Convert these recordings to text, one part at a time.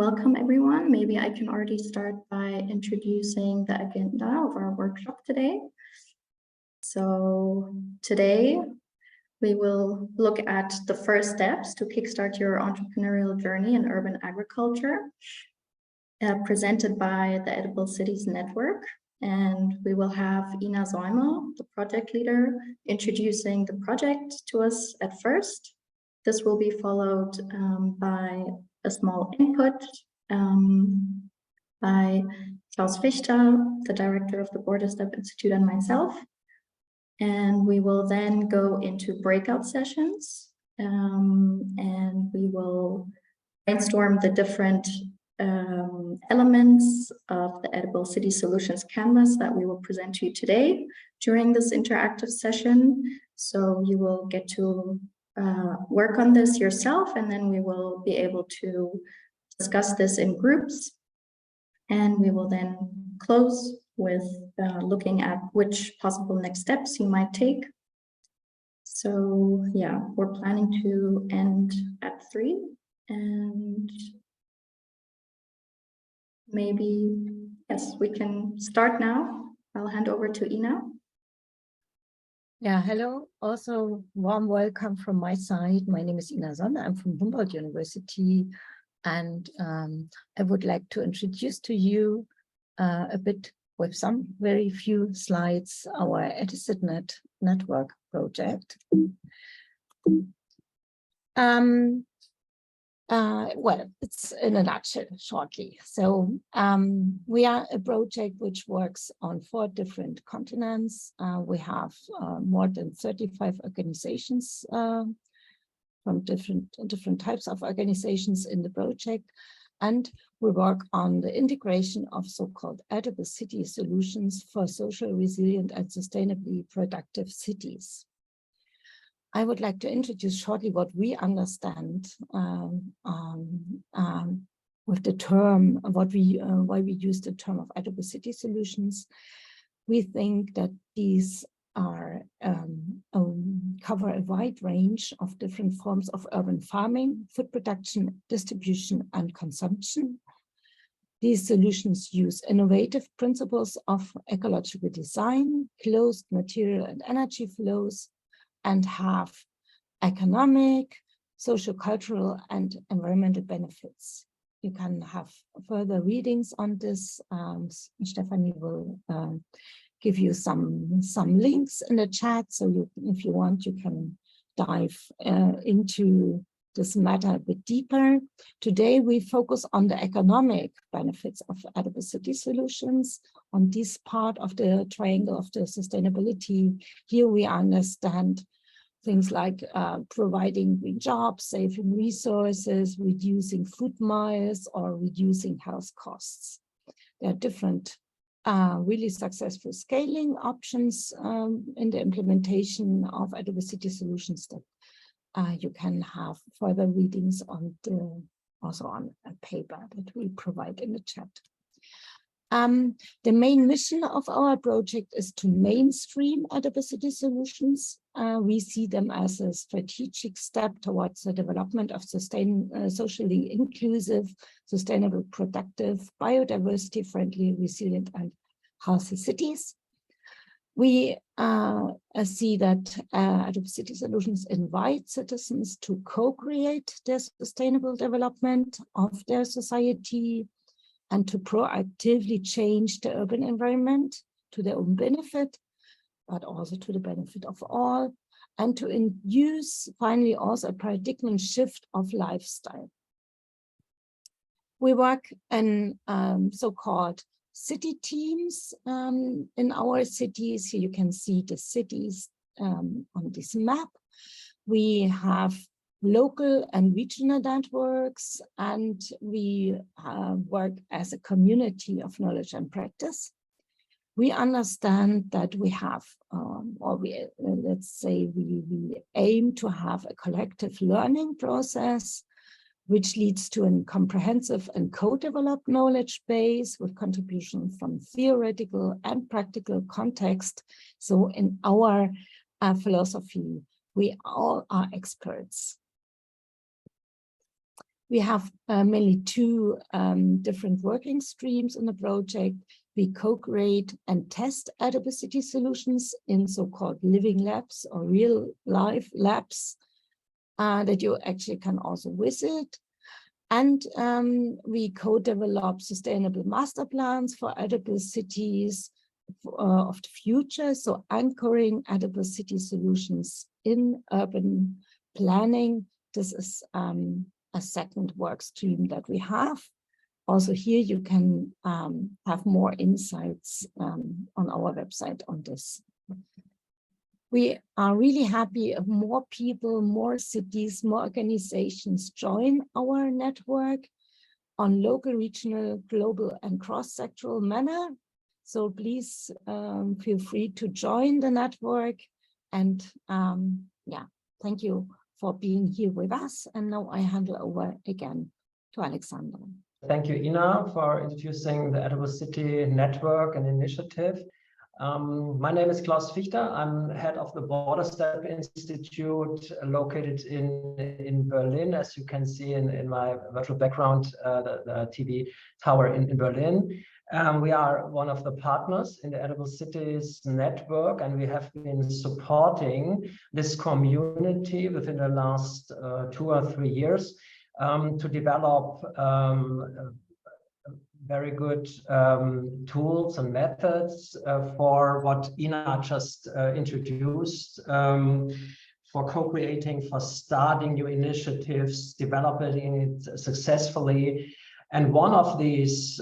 welcome everyone. Maybe I can already start by introducing the agenda of our workshop today. So today we will look at the first steps to kickstart your entrepreneurial journey in urban agriculture, presented by the Edible Cities Network. And we will have Ina Säumer, the project leader, introducing the project to us at first. This will be followed by a small input by Klaus Fichter, the director of the Borderstep Institute, and myself. And we will then go into breakout sessions, and we will brainstorm the different elements of the Edible City Solutions Canvas that we will present to you today during this interactive session. So you will get to work on this yourself, and then we will be able to discuss this in groups. And we will then close with looking at which possible next steps you might take. So yeah, we're planning to end at 3, and maybe, yes, we can start now. I'll hand over to Ina. Yeah, hello. Also, warm welcome from my side. My name is Ina Säumer. I'm from Humboldt University, and I would like to introduce to you a bit with some very few slides our EduCityNet network project. Well, it's in a nutshell, shortly. So we are a project which works on 4 different continents. We have more than 35 organizations from different types of organizations in the project. And we work on the integration of so-called edible city solutions for social, resilient, and sustainably productive cities. I would like to introduce shortly what we understand with the term, why we use the term of edible city solutions. We think that these are cover a wide range of different forms of urban farming, food production, distribution, and consumption. These solutions use innovative principles of ecological design, closed material and energy flows, and have economic, social, cultural, and environmental benefits. You can have further readings on this. Stephanie will give you some links in the chat, so if you want, you can dive into this matter a bit deeper. Today, we focus on the economic benefits of edible city solutions, on this part of the triangle of the sustainability. Here we understand things like providing green jobs, saving resources, reducing food miles, or reducing health costs. There are different really successful scaling options in the implementation of edible city solutions that you can have further readings on also on a paper that we provide in the chat. The main mission of our project is to mainstream edible city solutions. We see them as a strategic step towards the development of socially inclusive, sustainable, productive, biodiversity-friendly, resilient, and healthy cities. We see that edible city solutions invite citizens to co-create their sustainable development of their society, and to proactively change the urban environment to their own benefit, but also to the benefit of all, and to induce finally also a paradigm shift of lifestyle. We work in so-called city teams in our cities. Here you can see the cities on this map. We have local and regional networks, and we work as a community of knowledge and practice. We understand that we have, let's say we aim to have a collective learning process, which leads to a comprehensive and co-developed knowledge base with contribution from theoretical and practical context. So in our philosophy, we all are experts. We have mainly two different working streams in the project. We co-create and test edible city solutions in so-called living labs or real life labs that you actually can also visit. And we co-develop sustainable master plans for edible cities of the future. So anchoring edible city solutions in urban planning. This is a second work stream that we have. Also here you can have more insights on our website on this. We are really happy if more people, more cities, more organizations join our network on local, regional, global, and cross-sectoral manner. So please feel free to join the network. And yeah, thank you for being here with us. And now I hand over again to Alexander. Thank you, Ina, for introducing the Edible City Network and initiative. My name is Klaus Fichter. I'm head of the Borderstep Institute located in Berlin, as you can see in my virtual background, the TV tower in Berlin. We are one of the partners in the Edible Cities Network, and we have been supporting this community within the last 2 or 3 years to develop very good tools and methods for what Ina just introduced, for co-creating, for starting new initiatives, developing it successfully. And one of these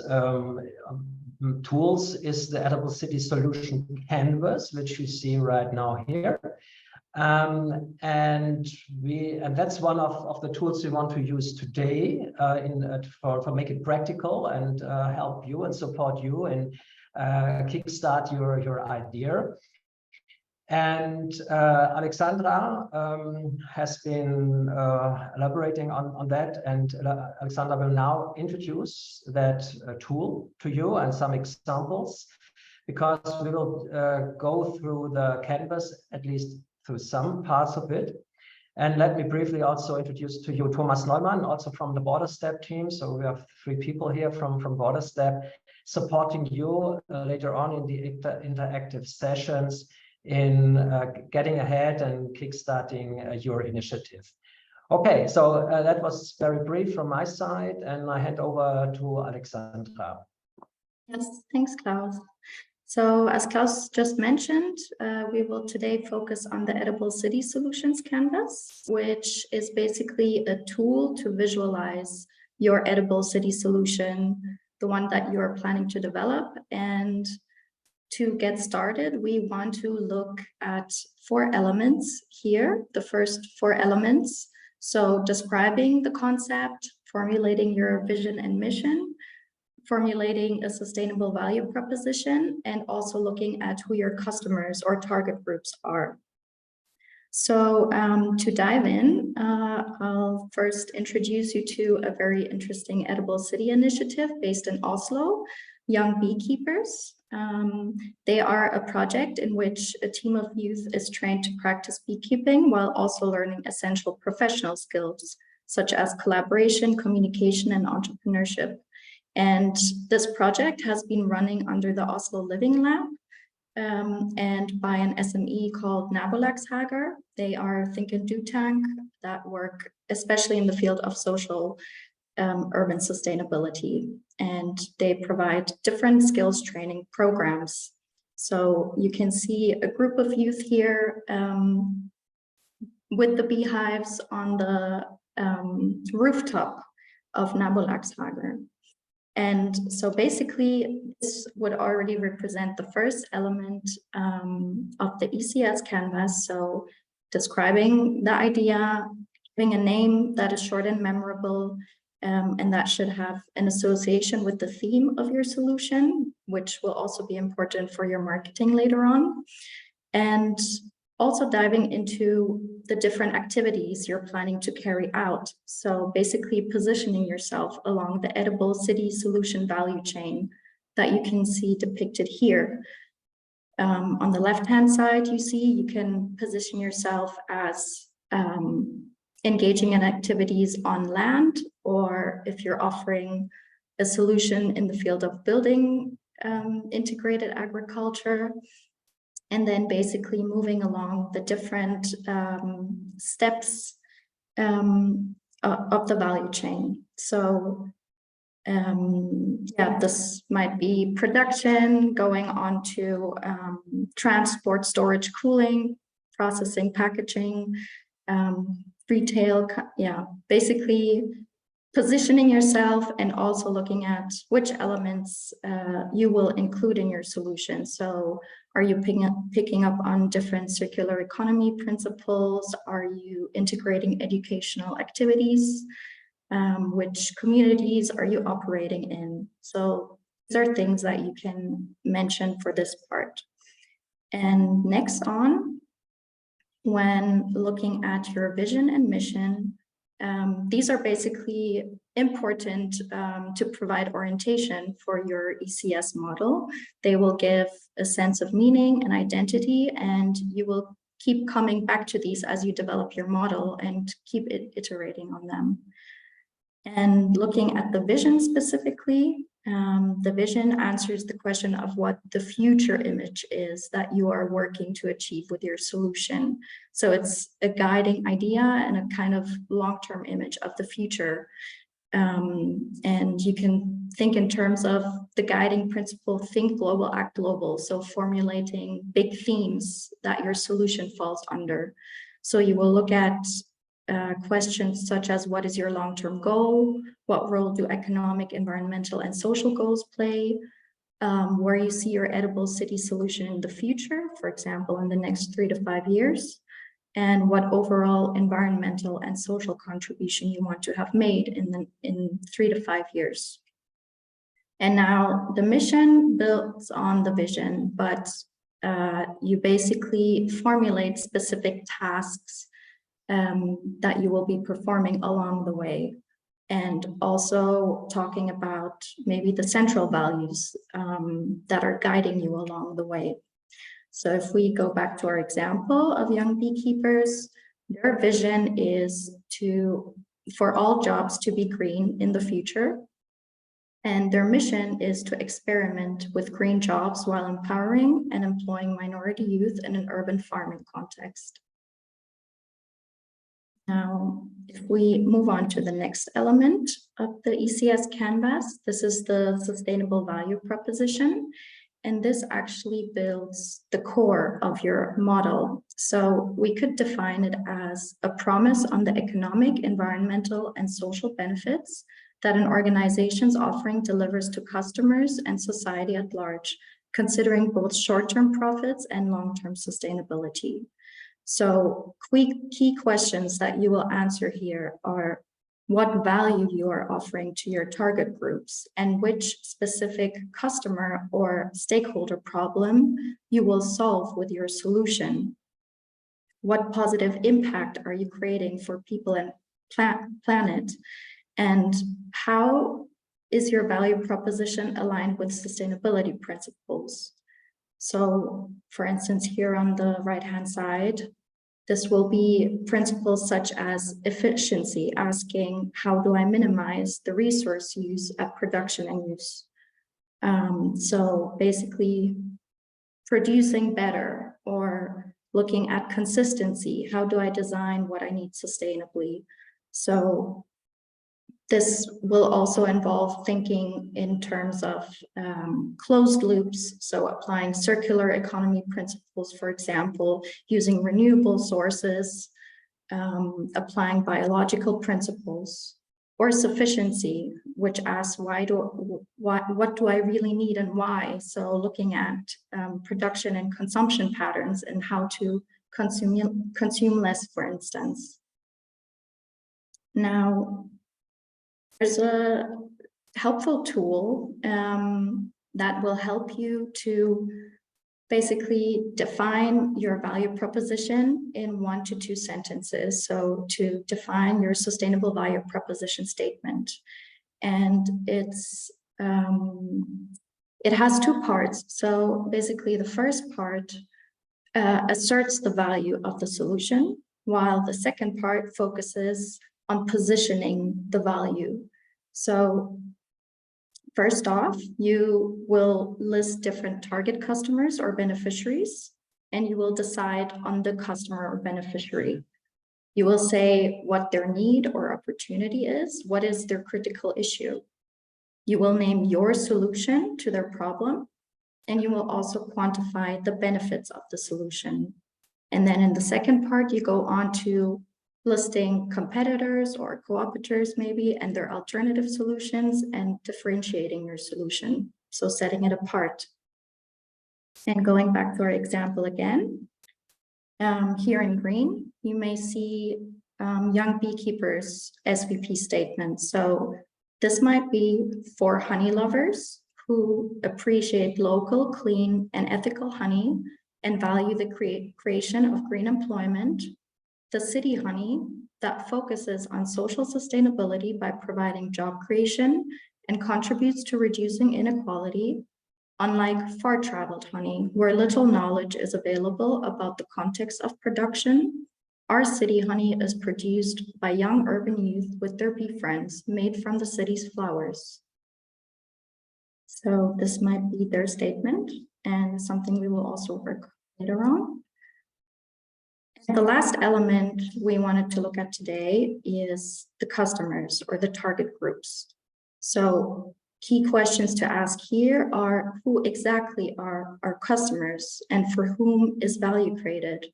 tools is the Edible City Solution Canvas, which you see right now here. And that's one of the tools we want to use today for make it practical and help you and support you and kickstart your idea. And Alexandra has been elaborating on that, and Alexandra will now introduce that tool to you and some examples, because we will go through the canvas, at least through some parts of it. And let me briefly also introduce to you Thomas Neumann, also from the Borderstep team. So we have 3 people here from Borderstep supporting you later on in the interactive sessions in getting ahead and kickstarting your initiative. Okay, so that was very brief from my side, and I hand over to Alexandra. Yes, thanks, Klaus. So as Klaus just mentioned, we will today focus on the Edible City Solutions Canvas, which is basically a tool to visualize your edible city solution, the one that you're planning to develop. And to get started, we want to look at 4 elements here, the first 4 elements. So describing the concept, formulating your vision and mission, formulating a sustainable value proposition, and also looking at who your customers or target groups are. So to dive in, I'll first introduce you to a very interesting edible city initiative based in Oslo, Young Beekeepers. They are a project in which a team of youth is trained to practice beekeeping while also learning essential professional skills, such as collaboration, communication, and entrepreneurship. And this project has been running under the Oslo Living Lab and by an SME called Nabolagshager. They are think and do tank that work especially in the field of social urban sustainability, and they provide different skills training programs. So you can see a group of youth here with the beehives on the rooftop of Nabolagshager. And so basically, this would already represent the first element of the ECS canvas. So describing the idea, giving a name that is short and memorable, and that should have an association with the theme of your solution, which will also be important for your marketing later on. And also diving into the different activities you're planning to carry out. So basically positioning yourself along the edible city solution value chain that you can see depicted here. On the left-hand side, you see you can position yourself as engaging in activities on land, or if you're offering a solution in the field of building integrated agriculture, and then basically moving along the different steps of the value chain. So yeah, this might be production, going on to transport, storage, cooling, processing, packaging, retail, yeah, basically positioning yourself and also looking at which elements you will include in your solution. So are you picking up on different circular economy principles? Are you integrating educational activities? Which communities are you operating in? So these are things that you can mention for this part. And next on, when looking at your vision and mission, these are basically important to provide orientation for your ECS model. They will give a sense of meaning and identity, and you will keep coming back to these as you develop your model and keep iterating on them. And looking at the vision specifically, the vision answers the question of what the future image is that you are working to achieve with your solution. So it's a guiding idea and a kind of long-term image of the future. And you can think in terms of the guiding principle, think global, act global. So formulating big themes that your solution falls under. So you will look at questions such as what is your long-term goal? What role do economic, environmental, and social goals play? Where you see your edible city solution in the future, for example, in the next 3 to 5 years, and what overall environmental and social contribution you want to have made in 3 to 5 years. And now the mission builds on the vision, but you basically formulate specific tasks that you will be performing along the way, and also talking about maybe the central values that are guiding you along the way. So if we go back to our example of young beekeepers, their vision is for all jobs to be green in the future. And their mission is to experiment with green jobs while empowering and employing minority youth in an urban farming context. Now, if we move on to the next element of the ECS canvas, this is the sustainable value proposition. And this actually builds the core of your model. So we could define it as a promise on the economic, environmental, and social benefits that an organization's offering delivers to customers and society at large, considering both short-term profits and long-term sustainability. So key questions that you will answer here are what value you are offering to your target groups and which specific customer or stakeholder problem you will solve with your solution. What positive impact are you creating for people and planet? And how is your value proposition aligned with sustainability principles? So for instance, here on the right-hand side, this will be principles such as efficiency, asking how do I minimize the resource use at production and use? So basically producing better, or looking at consistency, how do I design what I need sustainably? So this will also involve thinking in terms of closed loops, so applying circular economy principles, for example, using renewable sources, applying biological principles, or sufficiency, which asks what do I really need and why? So looking at production and consumption patterns and how to consume less, for instance. Now, there's a helpful tool that will help you to basically define your value proposition in 1 to 2 sentences. So to define your sustainable value proposition statement. And it has 2 parts. So basically the first part asserts the value of the solution, while the second part focuses on positioning the value. So first off, you will list different target customers or beneficiaries, and you will decide on the customer or beneficiary. You will say what their need or opportunity is, what is their critical issue. You will name your solution to their problem, and you will also quantify the benefits of the solution. And then in the second part, you go on to listing competitors or cooperators maybe, and their alternative solutions, and differentiating your solution. So setting it apart. And going back to our example again, here in green, you may see young beekeepers SVP statement. So this might be for honey lovers who appreciate local, clean, and ethical honey and value the creation of green employment. The city honey that focuses on social sustainability by providing job creation and contributes to reducing inequality, unlike far-traveled honey, where little knowledge is available about the context of production. Our city honey is produced by young urban youth with their bee friends, made from the city's flowers. So this might be their statement, and something we will also work later on. The last element we wanted to look at today is the customers or the target groups. So key questions to ask here are, who exactly are our customers and for whom is value created?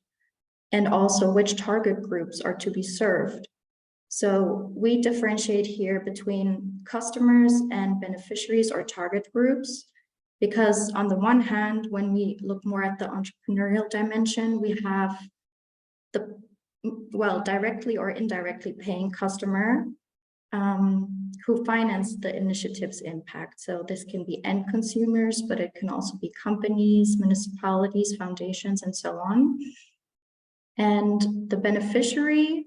And also which target groups are to be served. So we differentiate here between customers and beneficiaries or target groups, because on the one hand, when we look more at the entrepreneurial dimension, we have the, well, directly or indirectly paying customer who finance the initiative's impact. So this can be end consumers, but it can also be companies, municipalities, foundations, and so on. And the beneficiary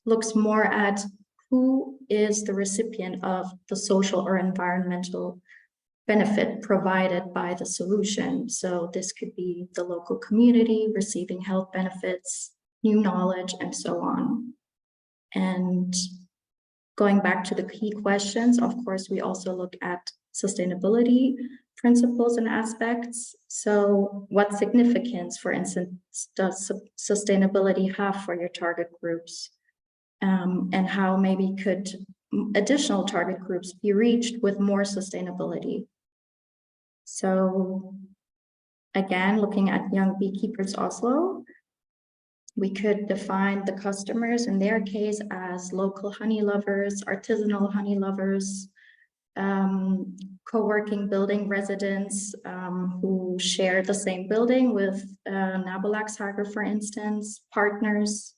looks more at who is the recipient of the social or environmental benefit provided by the solution. So this could be the local community receiving health benefits, new knowledge, and so on. And going back to the key questions, of course, we also look at sustainability principles and aspects. So what significance, for instance, does sustainability have for your target groups? And how maybe could additional target groups be reached with more sustainability? So again, looking at Young Beekeepers Oslo, we could define the customers in their case as local honey lovers, artisanal honey lovers, co-working building residents who share the same building with Nabolagshager, for instance, partners.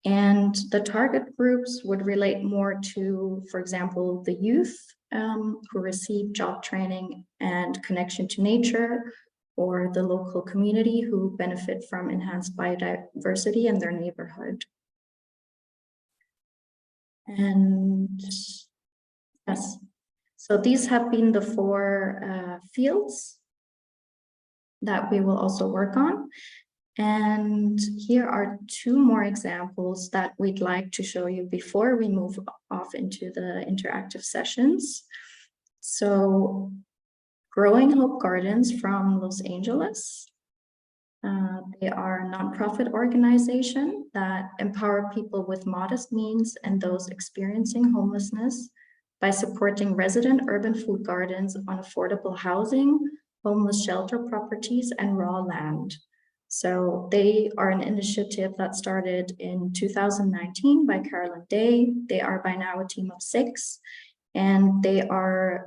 And the target groups would relate more to, for example, the youth who receive job training and connection to nature, or the local community who benefit from enhanced biodiversity in their neighborhood. And yes, so these have been the four fields that we will also work on. And here are two more examples that we'd like to show you before we move off into the interactive sessions. So Growing Hope Gardens from Los Angeles. They are a nonprofit organization that empower people with modest means and those experiencing homelessness by supporting resident urban food gardens on affordable housing, homeless shelter properties, and raw land. So they are an initiative that started in 2019 by Carolyn Day. They are by now a team of 6, and they are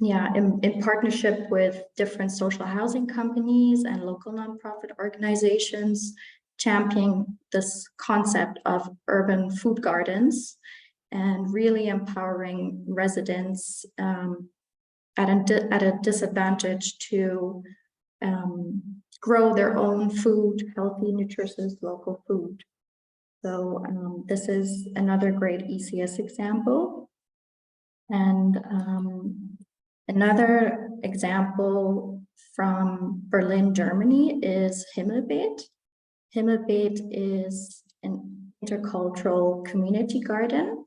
in partnership with different social housing companies and local nonprofit organizations, championing this concept of urban food gardens and really empowering residents at a disadvantage to grow their own food, healthy, nutritious, local food. So this is another great ECS example. And another example from Berlin, Germany is Himmelbeet. Himmelbeet is an intercultural community garden,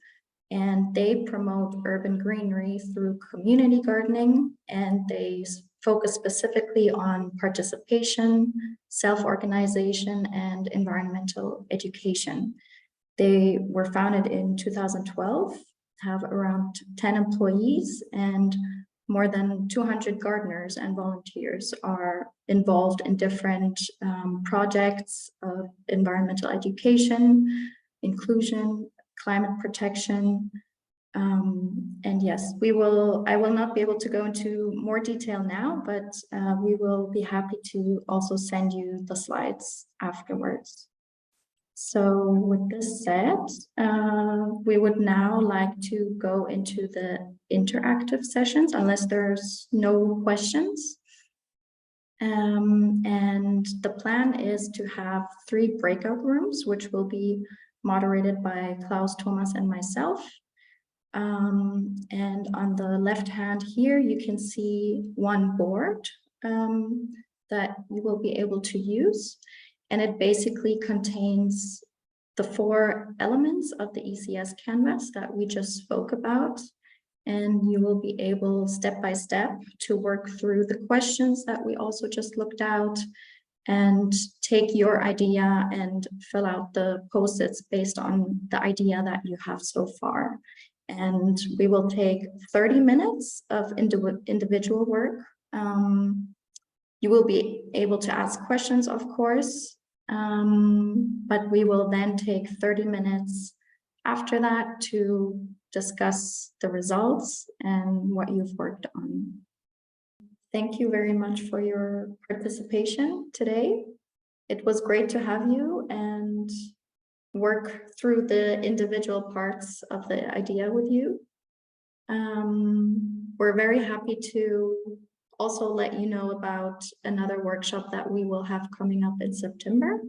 and they promote urban greenery through community gardening, and they focus specifically on participation, self-organization, and environmental education. They were founded in 2012, have around 10 employees, and more than 200 gardeners and volunteers are involved in different projects of environmental education, inclusion, climate protection. And yes, I will not be able to go into more detail now, but we will be happy to also send you the slides afterwards. So with this said, we would now like to go into the interactive sessions, unless there's no questions. And the plan is to have 3 breakout rooms, which will be moderated by Klaus, Thomas, and myself. And on the left hand here, you can see one board that you will be able to use. And it basically contains the 4 elements of the ECS canvas that we just spoke about. And you will be able, step by step, to work through the questions that we also just looked at, and take your idea and fill out the post-its based on the idea that you have so far. And we will take 30 minutes of individual work. You will be able to ask questions, of course, but we will then take 30 minutes after that to discuss the results and what you've worked on. Thank you very much for your participation today. It was great to have you and work through the individual parts of the idea with you. We're very happy to also let you know about another workshop that we will have coming up in September.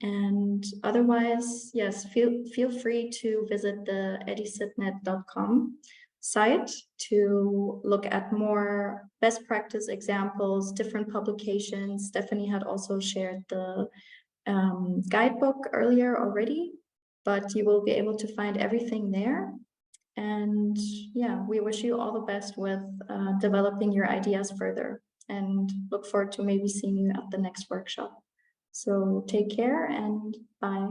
And otherwise, yes, feel free to visit the edicitnet.com site to look at more best practice examples, different publications. Stephanie had also shared the guidebook earlier already, but you will be able to find everything there. And yeah, we wish you all the best with developing your ideas further, and look forward to maybe seeing you at the next workshop. So take care and bye.